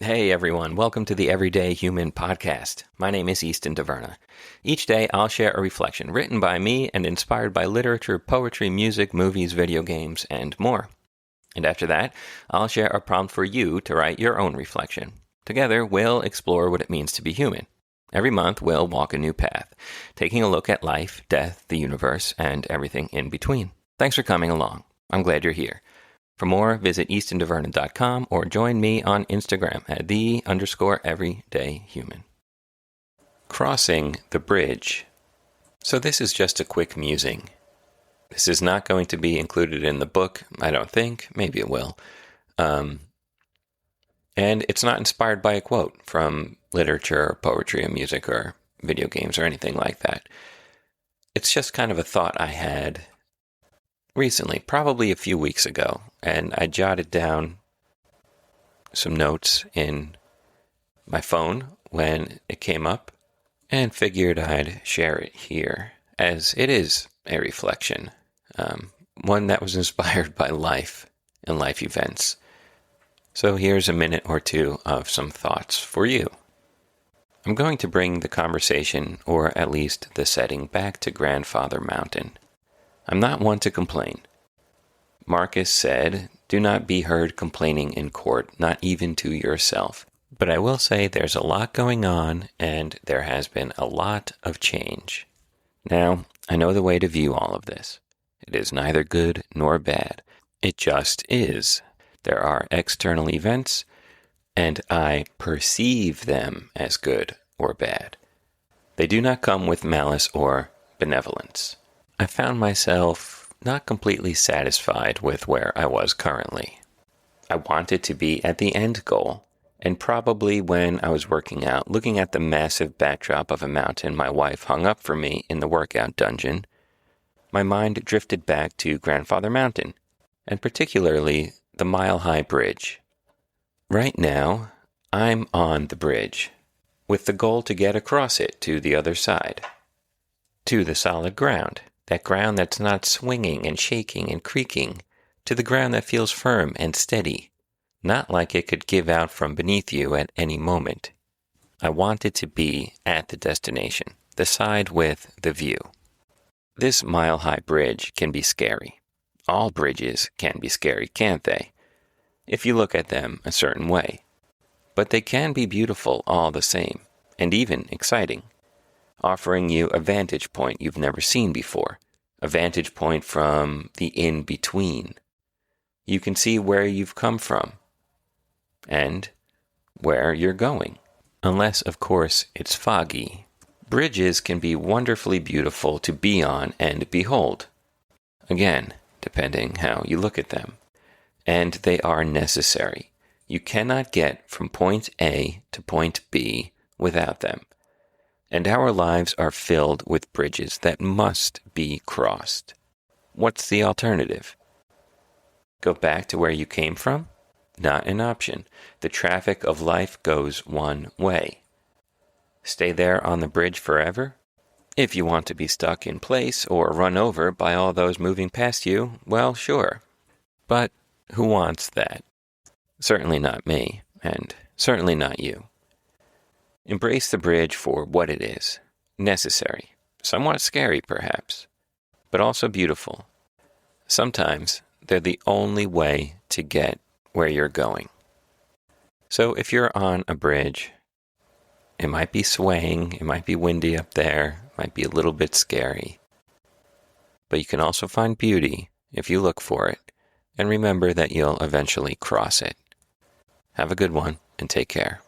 Hey everyone, welcome to the Everyday Human Podcast. My name is Easton Taverna. Each day I'll share a reflection written by me and inspired by literature, poetry, music, movies, video games, and more. And after that, I'll share a prompt for you to write your own reflection. Together, we'll explore what it means to be human. Every month, we'll walk a new path, taking a look at life, death, the universe, and everything in between. Thanks for coming along. I'm glad you're here. For more, visit eastontaverna.com or join me on Instagram at _everydayhuman. Crossing the bridge. So this is just a quick musing. This is not going to be included in the book, I don't think. Maybe it will. And it's not inspired by a quote from literature or poetry or music or video games or anything like that. It's just kind of a thought I had recently, probably a few weeks ago, and I jotted down some notes in my phone when it came up and figured I'd share it here, as it is a reflection, one that was inspired by life and life events. So here's a minute or two of some thoughts for you. I'm going to bring the conversation, or at least the setting, back to Grandfather Mountain. I'm not one to complain. Marcus said, "Do not be heard complaining in court, not even to yourself." But I will say there's a lot going on, and there has been a lot of change. Now, I know the way to view all of this. It is neither good nor bad. It just is. There are external events, and I perceive them as good or bad. They do not come with malice or benevolence. I found myself not completely satisfied with where I was currently. I wanted to be at the end goal, and probably when I was working out, looking at the massive backdrop of a mountain my wife hung up for me in the workout dungeon, my mind drifted back to Grandfather Mountain, and particularly the mile-high bridge. Right now, I'm on the bridge, with the goal to get across it to the other side, to the solid ground. That ground that's not swinging and shaking and creaking, to the ground that feels firm and steady, not like it could give out from beneath you at any moment. I wanted to be at the destination, the side with the view. This mile-high bridge can be scary. All bridges can be scary, can't they? If you look at them a certain way. But they can be beautiful all the same, and even exciting, offering you a vantage point you've never seen before, a vantage point from the in-between. You can see where you've come from and where you're going, unless, of course, it's foggy. Bridges can be wonderfully beautiful to be on and behold, again, depending how you look at them. And they are necessary. You cannot get from point A to point B without them. And our lives are filled with bridges that must be crossed. What's the alternative? Go back to where you came from? Not an option. The traffic of life goes one way. Stay there on the bridge forever? If you want to be stuck in place or run over by all those moving past you, well, sure. But who wants that? Certainly not me, and certainly not you. Embrace the bridge for what it is. Necessary. Somewhat scary, perhaps, but also beautiful. Sometimes they're the only way to get where you're going. So if you're on a bridge, it might be swaying, it might be windy up there, it might be a little bit scary. But you can also find beauty if you look for it, and remember that you'll eventually cross it. Have a good one, and take care.